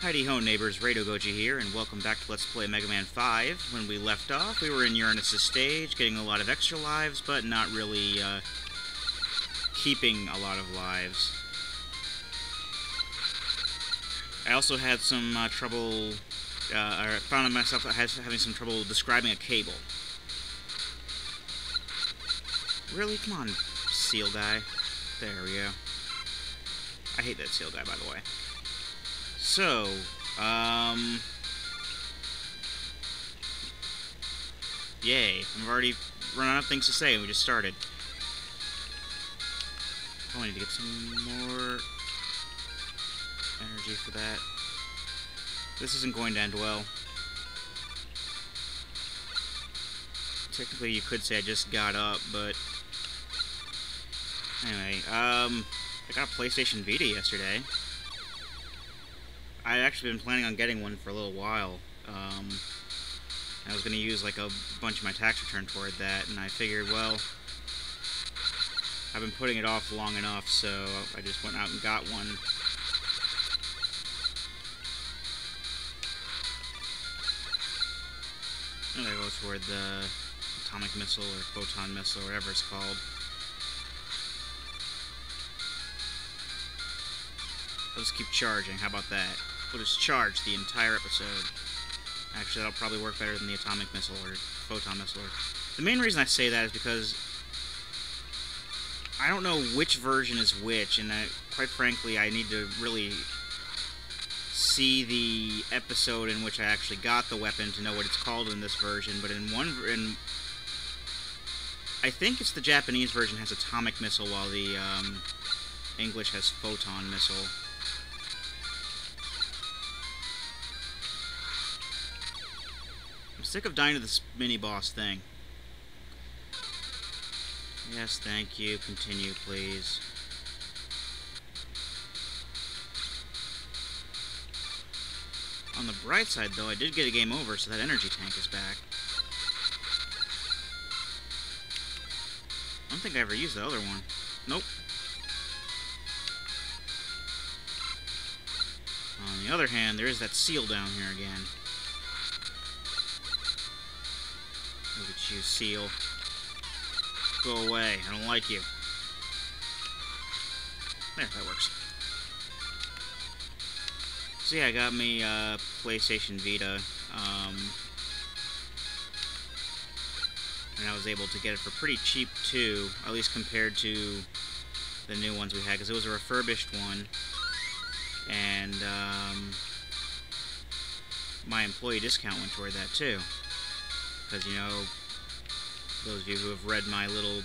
Heidi ho neighbors, Radio Goji here, and welcome back to Let's Play Mega Man 5. When we left off, we were in Uranus' stage, getting a lot of extra lives, but not really, keeping a lot of lives. I also had some trouble, I found myself having some trouble describing a cable. Really? Come on, seal guy. There we go. I hate that seal guy, by the way. So, yay. I've already run out of things to say, and we just started. Oh, I need to get some more energy for that. This isn't going to end well. Technically, you could say I just got up, but... Anyway, I got a PlayStation Vita yesterday. I'd actually been planning on getting one for a little while. I was going to use like a bunch of my tax return toward that, and I figured, well, I've been putting it off long enough, so I just went out and got one. And I go toward the atomic missile or photon missile, whatever it's called. I'll just keep charging. How about that? We'll just charge the entire episode. Actually, that'll probably work better than the atomic missile or photon missile. The main reason I say that is because I don't know which version is which, and quite frankly, I need to really see the episode in which I actually got the weapon to know what it's called in this version. But I think it's the Japanese version has atomic missile, while the English has photon missile. I'm sick of dying to this mini-boss thing. Yes, thank you. Continue, please. On the bright side, though, I did get a game over, so that energy tank is back. I don't think I ever used the other one. Nope. On the other hand, there is that seal down here again. Look at you, seal. Go away. I don't like you. There, that works. So yeah, I got me PlayStation Vita, and I was able to get it for pretty cheap too, at least compared to the new ones we had, because it was a refurbished one, and my employee discount went toward that too. Because, you know, those of you who have read my little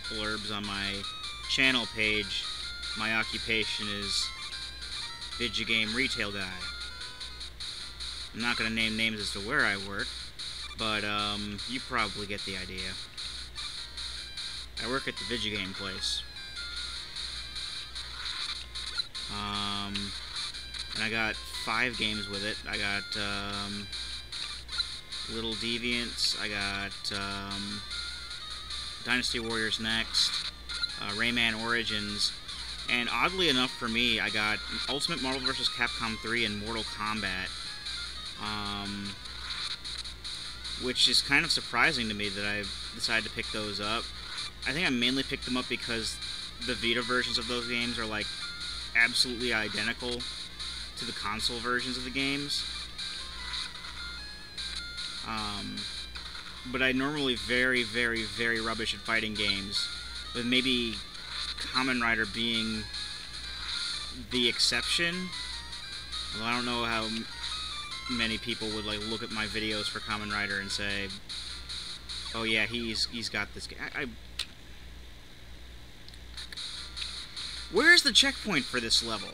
blurbs on my channel page, my occupation is video game retail guy. I'm not going to name names as to where I work, but you probably get the idea. I work at the video game place. And I got 5 games with it. I got Little Deviants, I got Dynasty Warriors Next, Rayman Origins, and oddly enough for me, I got Ultimate Marvel vs. Capcom 3 and Mortal Kombat, which is kind of surprising to me that I decided to pick those up. I think I mainly picked them up because the Vita versions of those games are like absolutely identical to the console versions of the games. But I'm normally very, very, very rubbish at fighting games, with maybe Kamen Rider being the exception. Although I don't know how many people would like look at my videos for Kamen Rider and say, "Oh yeah, he's got this game." Where's the checkpoint for this level?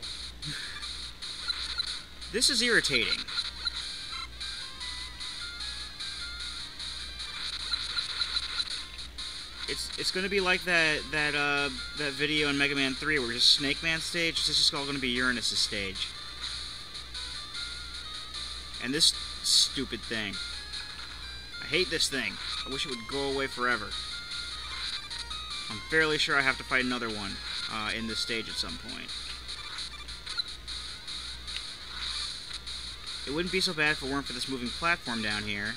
This is irritating. It's gonna be like that video in Mega Man 3 where it's just Snake Man stage. This is just all gonna be Uranus' stage. And this stupid thing. I hate this thing. I wish it would go away forever. I'm fairly sure I have to fight another one in this stage at some point. It wouldn't be so bad if it weren't for this moving platform down here.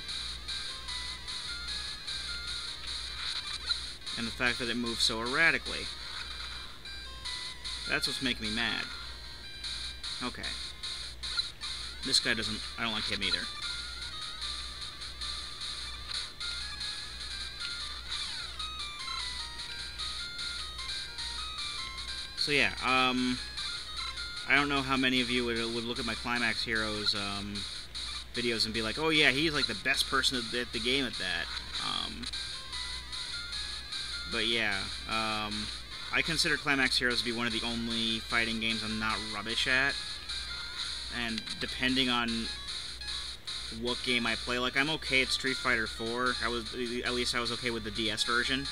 And the fact that it moves so erratically. That's what's making me mad. Okay. This guy doesn't... I don't like him either. So yeah, I don't know how many of you would look at my Climax Heroes videos and be like, oh yeah, he's like the best person at the game at that. But yeah, I consider Climax Heroes to be one of the only fighting games I'm not rubbish at. And depending on what game I play, like I'm okay at Street Fighter 4. At least I was okay with the DS version.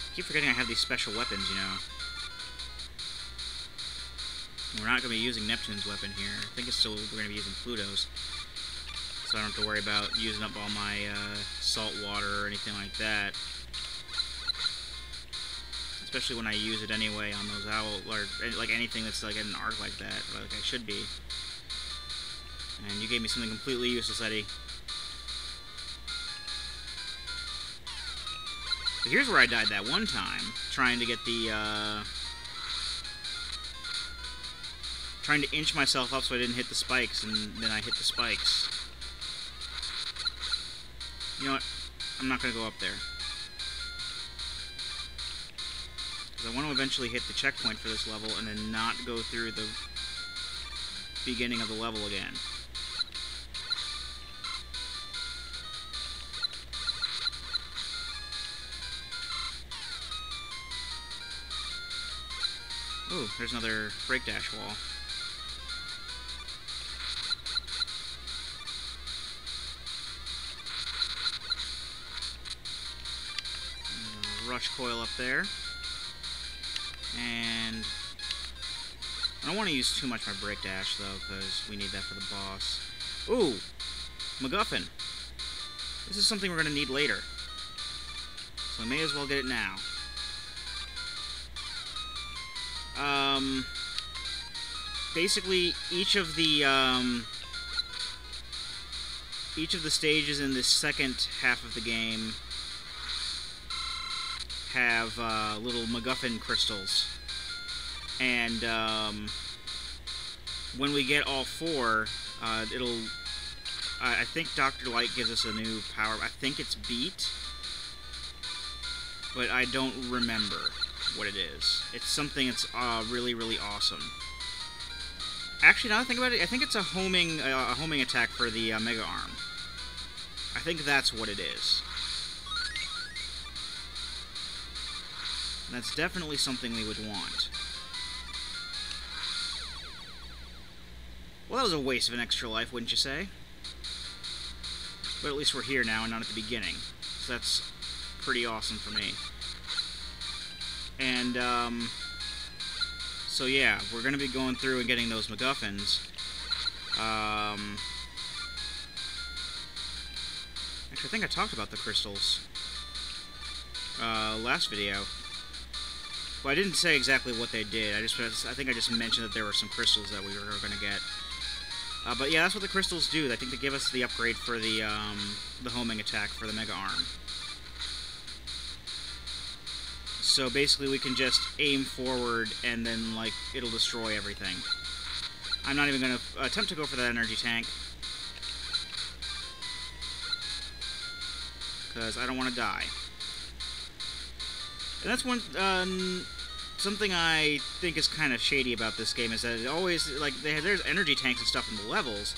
I keep forgetting I have these special weapons, you know. We're not going to be using Neptune's weapon here. I think we're going to be using Pluto's. So I don't have to worry about using up all my salt water or anything like that. Especially when I use it anyway on those or like anything that's like in an arc like that, like I should be. And you gave me something completely useless, Eddie. But here's where I died that one time, trying to get the, trying to inch myself up so I didn't hit the spikes, and then I hit the spikes. You know what? I'm not going to go up there. Because I want to eventually hit the checkpoint for this level and then not go through the beginning of the level again. Ooh, there's another break dash wall. Rush coil up there. And I don't want to use too much my break dash though, because we need that for the boss. Ooh! MacGuffin! This is something we're going to need later. So I may as well get it now. Basically, each of the stages in this second half of the game have little MacGuffin crystals, and when we get all four, it'll. I think Dr. Light gives us a new power. I think it's Beat, but I don't remember what it is. It's something that's really, really awesome. Actually, now that I think about it, I think it's a homing attack for the Mega Arm. I think that's what it is. And that's definitely something we would want. Well, that was a waste of an extra life, wouldn't you say? But at least we're here now and not at the beginning. So that's pretty awesome for me. And, so yeah, we're going to be going through and getting those MacGuffins. Actually, I think I talked about the crystals last video. Well, I didn't say exactly what they did. I think I just mentioned that there were some crystals that we were going to get. But yeah, that's what the crystals do. I think they give us the upgrade for the homing attack for the Mega Arm. So basically we can just aim forward and then, like, it'll destroy everything. I'm not even going to attempt to go for that energy tank, because I don't want to die. And that's one, something I think is kind of shady about this game, is that it always, like, there's energy tanks and stuff in the levels.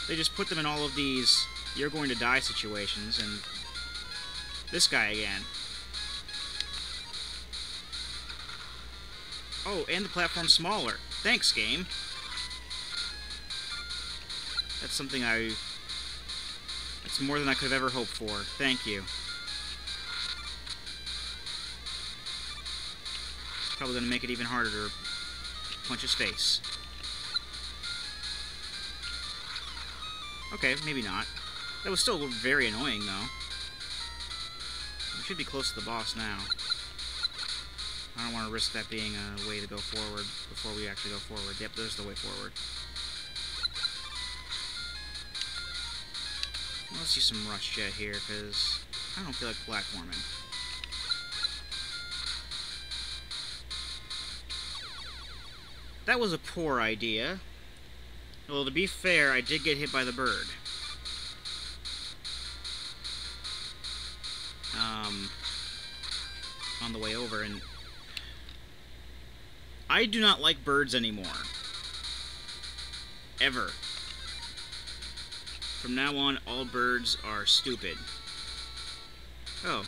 They just put them in all of these you're going to die situations, and this guy again. Oh, and the platform's smaller. Thanks, game. That's something that's more than I could have ever hoped for. Thank you. It's probably going to make it even harder to punch his face. Okay, maybe not. That was still very annoying, though. We should be close to the boss now. I don't want to risk that being a way to go forward before we actually go forward. Yep, there's the way forward. Well, let's use some rush jet here, because I don't feel like platforming. That was a poor idea. Well, to be fair, I did get hit by the bird. On the way over, and I do not like birds anymore. Ever. From now on, all birds are stupid. Oh.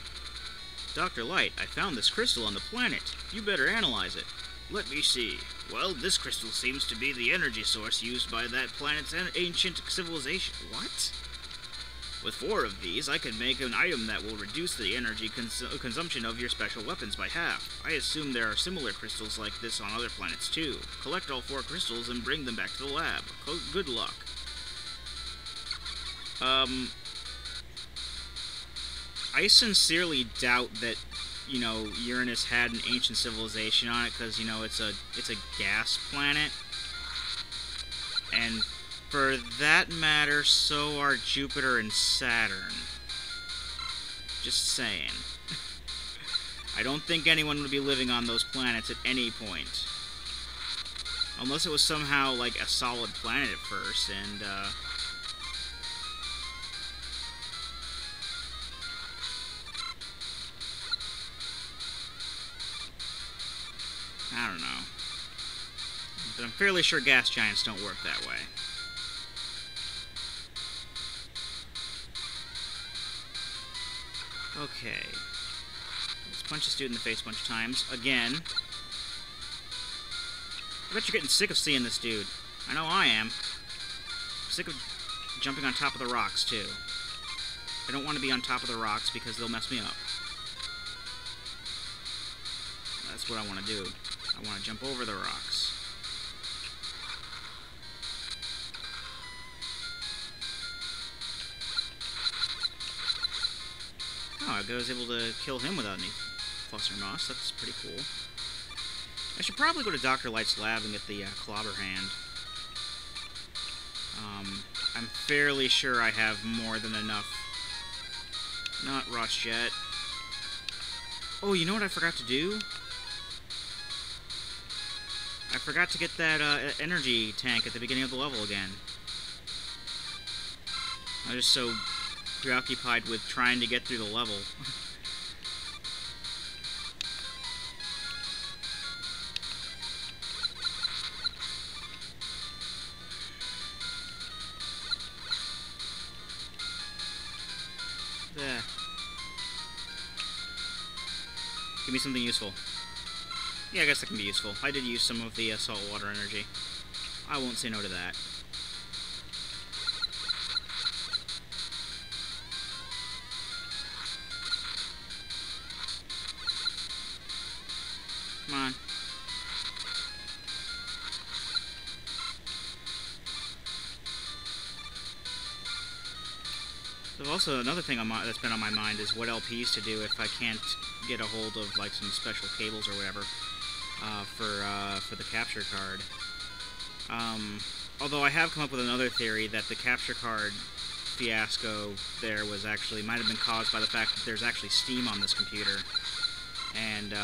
Dr. Light, I found this crystal on the planet. You better analyze it. Let me see. Well, this crystal seems to be the energy source used by that planet's ancient civilization. What? With 4 of these, I can make an item that will reduce the energy consumption of your special weapons by half. I assume there are similar crystals like this on other planets too. Collect all 4 crystals and bring them back to the lab. Good luck. I sincerely doubt that, you know, Uranus had an ancient civilization on it, because, you know, it's a gas planet. And for that matter, so are Jupiter and Saturn. Just saying. I don't think anyone would be living on those planets at any point. Unless it was somehow, like, a solid planet at first, and, I don't know. But I'm fairly sure gas giants don't work that way. Okay. Let's punch this dude in the face a bunch of times. Again. I bet you're getting sick of seeing this dude. I know I am. Sick of jumping on top of the rocks, too. I don't want to be on top of the rocks because they'll mess me up. That's what I want to do. I want to jump over the rocks. Oh, I was able to kill him without any fuss or muss. That's pretty cool. I should probably go to Dr. Light's lab and get the clobber hand. I'm fairly sure I have more than enough. Not rush yet. Oh, you know what I forgot to do? I forgot to get that energy tank at the beginning of the level again. I was just so preoccupied with trying to get through the level. There. Give me something useful. Yeah, I guess that can be useful. I did use some of the saltwater energy. I won't say no to that. Come on. There's also another thing that's been on my mind is what LPs to do if I can't get a hold of like some special cables or whatever for the capture card. Although I have come up with another theory that the capture card fiasco there was actually might have been caused by the fact that there's actually Steam on this computer, and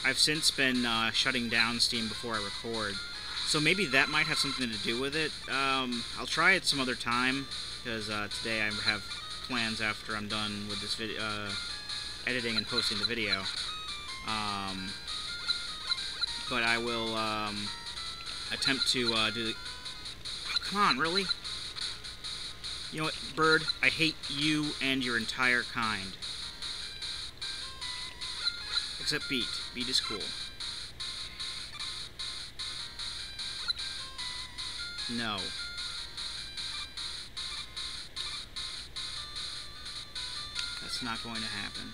I've since been shutting down Steam before I record, so maybe that might have something to do with it. I'll try it some other time, because today I have plans after I'm done with this video, editing and posting the video. But I will attempt to do the... Oh, come on, really? You know what, bird? I hate you and your entire kind. Except Beat. Beat is cool. No. That's not going to happen.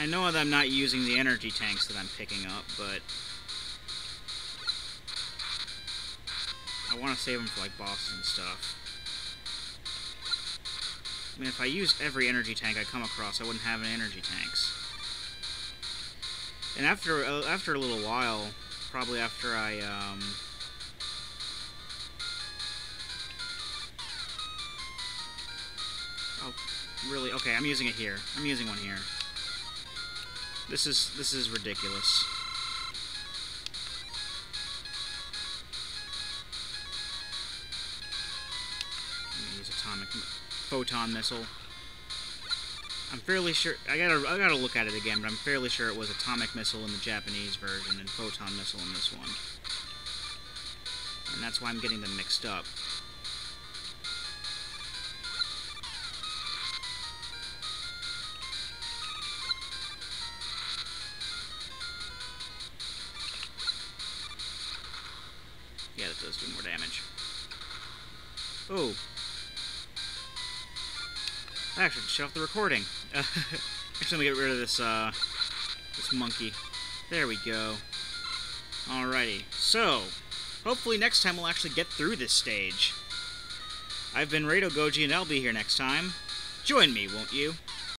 I know that I'm not using the energy tanks that I'm picking up, but want to save them for, like, bosses and stuff. I mean, if I used every energy tank I come across, I wouldn't have any energy tanks. And after a little while, probably after I, oh, really? Okay, I'm using it here. I'm using one here. This is ridiculous. I'm gonna use atomic photon missile. I'm fairly sure I gotta look at it again, but I'm fairly sure it was atomic missile in the Japanese version and photon missile in this one. And that's why I'm getting them mixed up. Yeah, that does do more damage. Oh. I actually shut off the recording. Actually, let me get rid of this, this monkey. There we go. Alrighty. So, hopefully next time we'll actually get through this stage. I've been Rado Goji, and I'll be here next time. Join me, won't you?